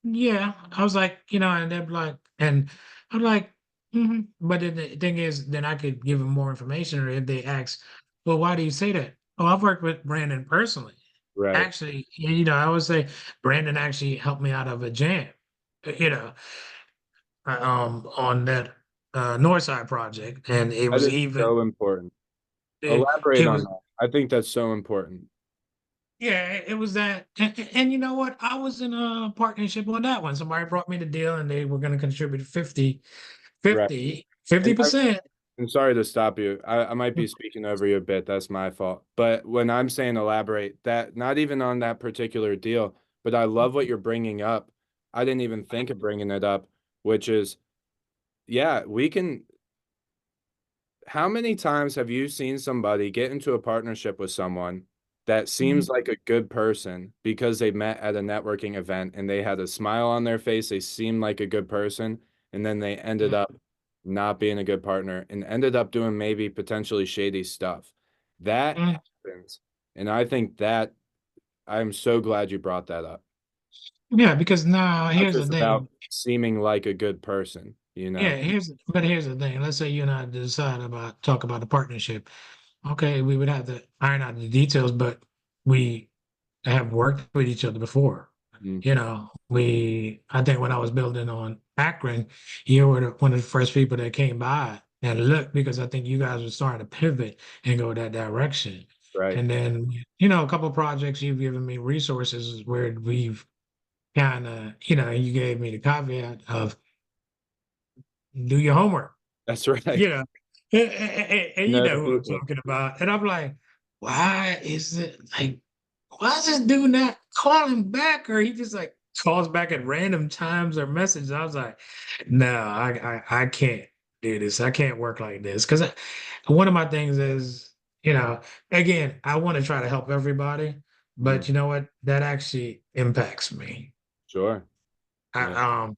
"Yeah." I was like, and they're like, and I'm like, But then the thing is, then I could give them more information. Or if they ask, "Well, why do you say that?" Oh, I've worked with Brandon personally. Right. Actually, I would say Brandon actually helped me out of a jam. You know, on that Northside project, and it That was is even so important. it, Elaborate it on was. that. I think that's so important. Yeah, it was that. And you know what? I was in a partnership on that one. Somebody brought me the deal and they were going to contribute 50, Right. 50, And 50%. I'm sorry to stop you. I might be speaking over you a bit. That's my fault. But when I'm saying elaborate, that not even on that particular deal, but I love what you're bringing up. I didn't even think of bringing it up, which is, yeah, we can. How many times have you seen somebody get into a partnership with someone that seems Mhm, like a good person because they met at a networking event and they had a smile on their face, they seemed like a good person, and then they ended mhm, up not being a good partner and ended up doing maybe potentially shady stuff. That mhm. happens. And I think that I'm so glad you brought that up. Yeah, because now Not here's the just about thing. seeming like a good person, you Yeah, know? here's the thing. Let's say you and I decide about talk about a partnership. Okay, we would have to iron out the details, but we have worked with each other before. Mm, I think when I was building on Akron, you were one of the first people that came by and looked because I think you guys were starting to pivot and go that direction. Right. And then, a couple of projects you've given me resources where we've kind of, you gave me the caveat of do your homework, That's right. you know, and you Know the know who I'm people. talking about. And I'm like, why is it like, why is this dude not calling back? Or he just like calls back at random times or messages. I was like, no, I can't do this. I can't work like this. Because one of my things is, again, I want to try to help everybody, Mhm. but you know what? That actually impacts me. Sure. I Yeah.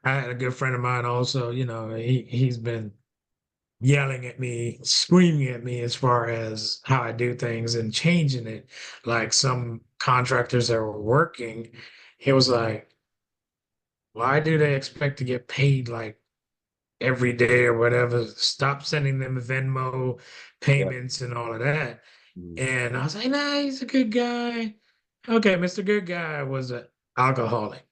I had a good friend of mine also, he's been yelling at me, screaming at me as far as how I do things and changing it. Like some contractors that were working, he was like, why do they expect to get paid like every day or whatever? Stop sending them Venmo Yeah. payments and all of that. Mhm. And I was like, nah, he's a good guy. Okay, Mr. Good Guy was an alcoholic.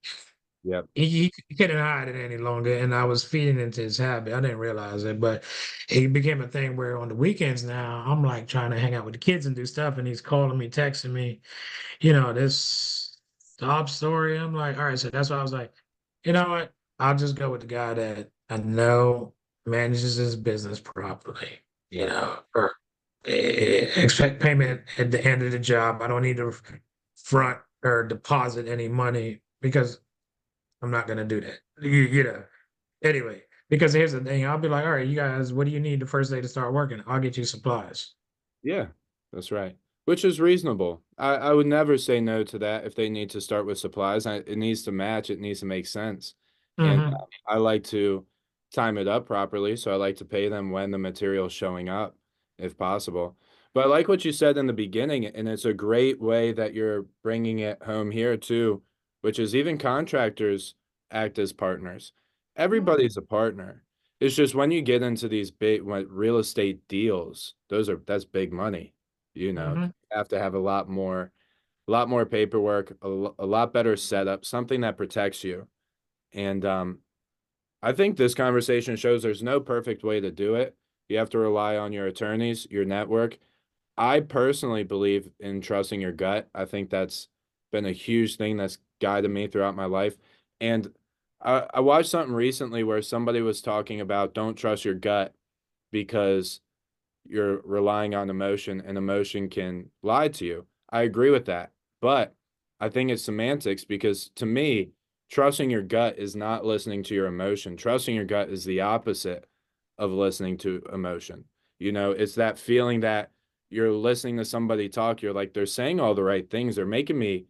Yep. He couldn't hide it any longer, and I was feeding into his habit. I didn't realize it, but it became a thing where on the weekends now I'm like trying to hang out with the kids and do stuff, and he's calling me, texting me, this sob story. I'm like, all right, so that's why I was like, you know what? I'll just go with the guy that I know manages his business properly, Yep. or expect payment at the end of the job. I don't need to front or deposit any money because I'm not gonna do that. Anyway, because here's the thing, I'll be like, all right, you guys, what do you need the first day to start working? I'll get you supplies. Yeah. That's right. Which is reasonable. I would never say no to that if they need to start with supplies. It needs to match. It needs to make sense. And Hmm. I like to time it up properly. So I like to pay them when the material's showing up, if possible. But I like what you said in the beginning, and it's a great way that you're bringing it home here too, which is even contractors act as partners. Everybody's a partner. It's just when you get into these big real estate deals, that's big money. Hmm. You have to have a lot more paperwork, a lot better setup, something that protects you. And I think this conversation shows there's no perfect way to do it. You have to rely on your attorneys, your network. I personally believe in trusting your gut. I think that's been a huge thing that's guided me throughout my life. And I watched something recently where somebody was talking about don't trust your gut because you're relying on emotion and emotion can lie to you. I agree with that. But I think it's semantics because to me, trusting your gut is not listening to your emotion. Trusting your gut is the opposite of listening to emotion. It's that feeling that you're listening to somebody talk, you're like, they're saying all the right things. They're making me,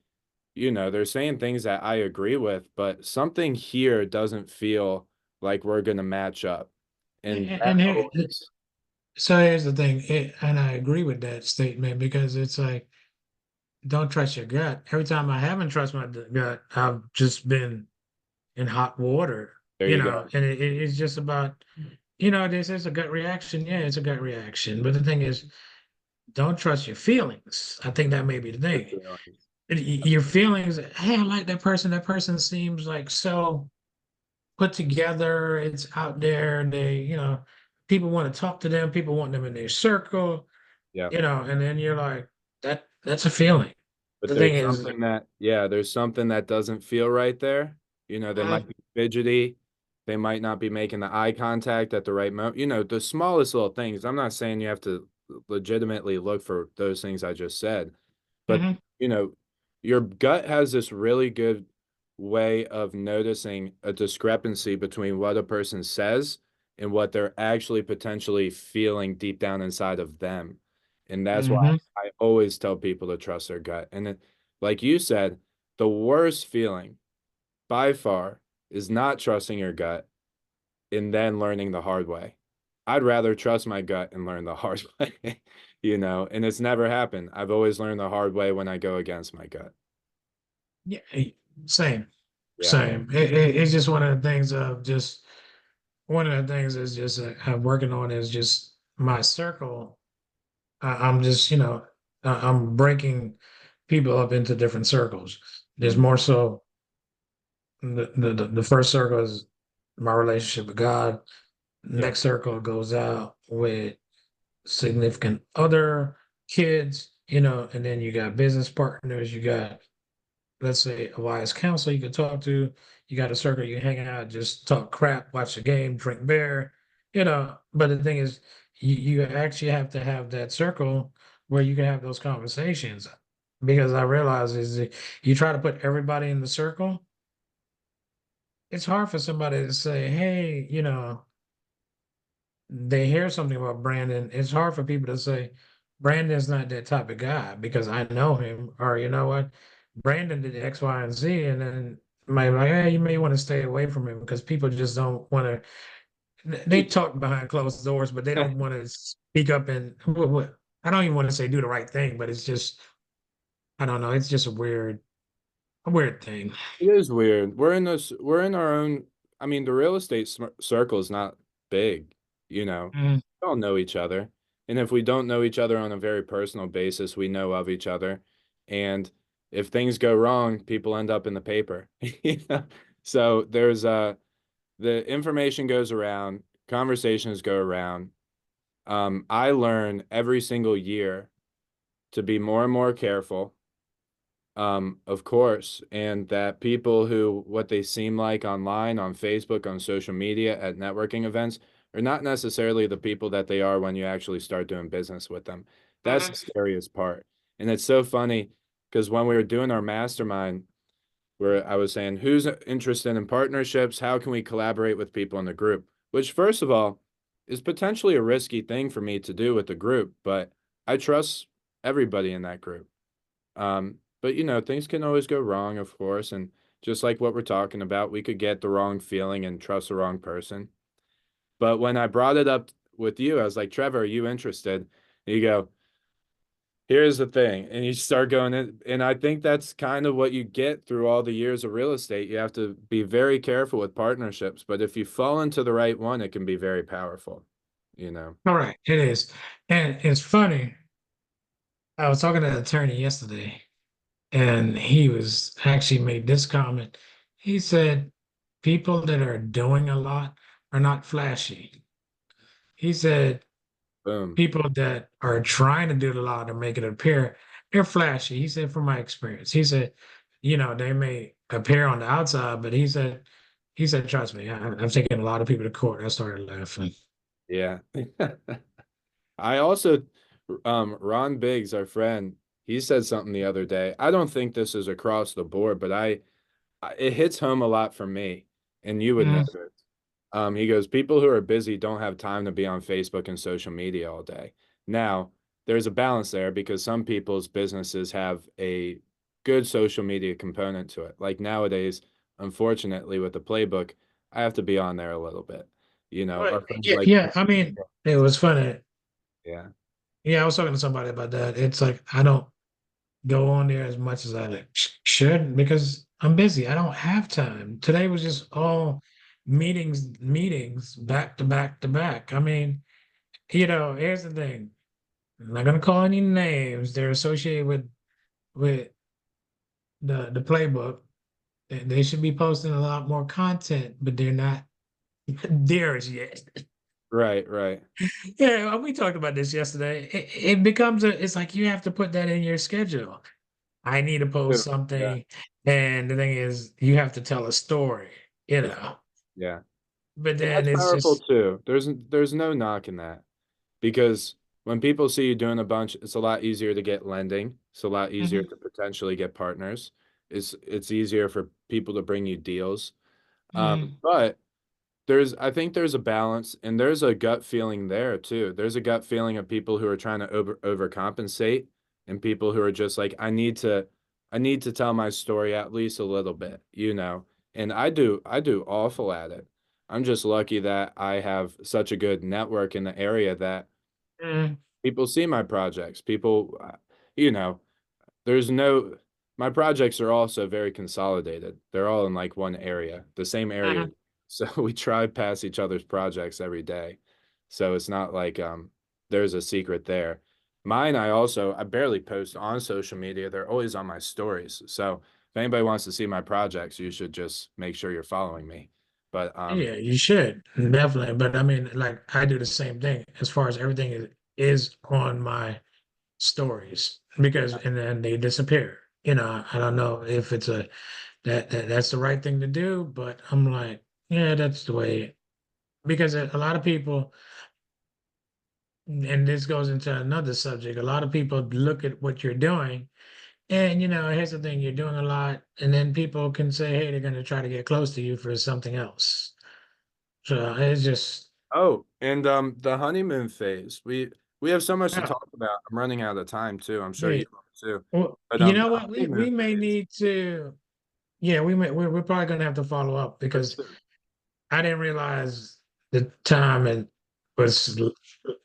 they're saying things that I agree with, but something here doesn't feel like we're going to match up. And that And here, always, so here's the thing, and I agree with that statement because it's like, don't trust your gut. Every time I haven't trusted my gut, I've just been in hot water, there you go. and it's just about, this is a gut reaction. Yeah, it's a gut reaction. But the thing is, don't trust your feelings. I think that may be the Your thing. feelings. Your feelings, hey, I like that person. That person seems like so put together. It's out there. People want to talk to them. People want them in their circle, Yeah. and then you're like, that's a feeling. But The thing there's is, something that, yeah, there's something that doesn't feel right there. They uh, might be fidgety. They might not be making the eye contact at the right moment. The smallest little things. I'm not saying you have to legitimately look for those things I just said, but, mhm, you know, your gut has this really good way of noticing a discrepancy between what a person says and what they're actually potentially feeling deep down inside of them. And that's why mhm. I always tell people to trust their gut. And then, like you said, the worst feeling by far is not trusting your gut and then learning the hard way. I'd rather trust my gut and learn the hard way, and it's never happened. I've always learned the hard way when I go against my gut. Yeah, same, Yeah. same. It's just one of the things of just one of the things is just I'm working on is just my circle. I'm just, I'm breaking people up into different circles. There's Mhm. more so the first circle is my relationship with God. Yep. Next circle goes out with significant other. kids, and then you got business partners, you got, let's say, a wise counsel you can talk to, you got a circle you hang out, just talk crap, watch the game, drink beer, But the thing is, you actually have to have that circle where you can have those conversations. Because I realize is that you try to put everybody in the circle, it's hard for somebody to say, hey, they hear something about Brandon. It's hard for people to say Brandon's not that type of guy because I know him, or you know what, Brandon did X, Y, and Z, and then might be like, hey, you may want to stay away from him because people just don't want to. They talk behind closed doors, but they don't want to speak up and I don't even want to say do the right thing, but it's just I don't know. It's just a weird thing. It is weird. We're in our own, I mean, the real estate circle is not big, you know. Mm. We all know each other. And if we don't know each other on a very personal basis, we know of each other. And if things go wrong, people end up in the paper. You know? So there's the information goes around, conversations go around. I learn every single year to be more and more careful, of course, and that people who what they seem like online, on Facebook, on social media, at networking events are not necessarily the people that they are when you actually start doing business with them. That's the Mhm. scariest part. And it's so funny because when we were doing our mastermind, where I was saying, who's interested in partnerships? How can we collaborate with people in the group? Which, first of all, is potentially a risky thing for me to do with the group, but I trust everybody in that group. But things can always go wrong, of course, and just like what we're talking about, we could get the wrong feeling and trust the wrong person. But when I brought it up with you, I was like, Trevor, are you interested? And you go, here's the thing, and you start going in, and I think that's kind of what you get through all the years of real estate. You have to be very careful with partnerships, but if you fall into the right one, it can be very powerful, you know. All right, it is, and it's funny. I was talking to an attorney yesterday, and he was actually made this comment. He said, people that are doing a lot are not flashy. He said, Boom. people that are trying to do a lot or make it appear, they're flashy. He said, from my experience, he said, they may appear on the outside, but he said, trust me, I'm taking a lot of people to court. I started laughing. Yeah. I also, Ron Biggs, our friend, he said something the other day. I don't think this is across the board, but it hits home a lot for me, and you would know Mm, this. He goes, people who are busy don't have time to be on Facebook and social media all day. Now, there's a balance there because some people's businesses have a good social media component to it. Like nowadays, unfortunately, with the Playbook, I have to be on there a little bit. Our friends yeah, like, yeah. I mean, it was funny. yeah, Yeah, I was talking to somebody about that. It's like I don't go on there as much as I should because I'm busy. I don't have time. Today was just all meetings, back to back to back. I mean, here's the thing. I'm not gonna call any names. They're associated with the playbook. They should be posting a lot more content, but they're not there as yet. right, right. Yeah, we talked about this yesterday. It becomes it's like you have to put that in your schedule. I need to post Yeah, something, and the thing is, you have to tell a story, you it's know. yeah. But And then that's it's powerful just, too. There's no knocking that because when people see you doing a bunch, it's a lot easier to get lending. It's a lot easier mhm, to potentially get partners. It's easier for people to bring you deals. mhm, But I think there's a balance and there's a gut feeling there too. There's a gut feeling of people who are trying to overcompensate and people who are just like, I need to tell my story at least a little bit, you know. And I do awful at it. I'm just lucky that I have such a good network in the area that mhm, people see my projects. People, you know, there's no, my projects are also very consolidated. They're all in like one area, the same area. mhm. So we drive past each other's projects every day. So it's not like there's a secret there. Mine, I barely post on social media. They're always on my stories. So if anybody wants to see my projects, you should just make sure you're following me. But Yeah, you should definitely. But I mean, like I do the same thing as far as everything is on my stories because and then they disappear. I don't know if it's that's the right thing to do, but I'm like, yeah, that's the way because a lot of people, and this goes into another subject, a lot of people look at what you're doing, and here's the thing, you're doing a lot, and then people can say, hey, they're gonna try to get close to you for something else. So it's just Oh, and the honeymoon phase. We have so much to oh, talk about. I'm running out of time too. I'm sure yeah. you are too. Well, But you know the what? We honeymoon may phase. need to. Yeah, we're probably gonna have to follow up Let's because do. I didn't realize the time and was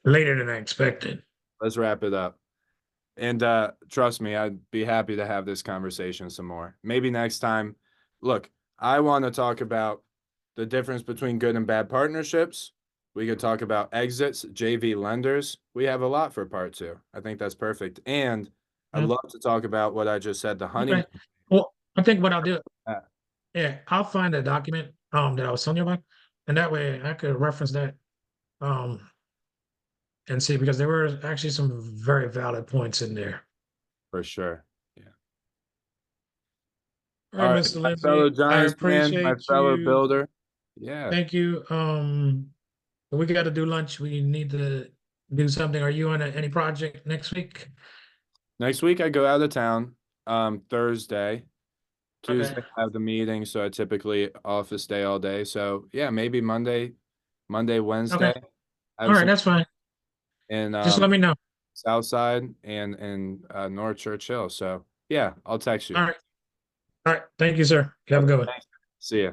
later than I expected. Let's wrap it up. And trust me, I'd be happy to have this conversation some more. Maybe next time. Look, I want to talk about the difference between good and bad partnerships. We could talk about exits, JV lenders. We have a lot for part two. I think that's perfect. And I'd Yeah. love to talk about what I just said, the honeymoon. Okay. Well, I think what I'll do, Uh, yeah, I'll find a document that I was telling you about, and that way I could reference that um and see because there were actually some very valid points in there. for sure. Yeah. All All right, right, Mr. my fellow Lindsay, I Giants fan, my appreciate fellow you. builder. Yeah. Thank you. We got to do lunch. We need to do something. Are you on any project next week? Next week I go out of town. Thursday. Okay. Tuesday I have the meeting, so I typically office day all day. So yeah, maybe Monday, Okay. Wednesday. I All have right. some That's fine. in Just let me know. South Side and North Churchill. So yeah, I'll text you. All right. All right. Thank you, sir. You have a Okay, good one. thanks. See ya.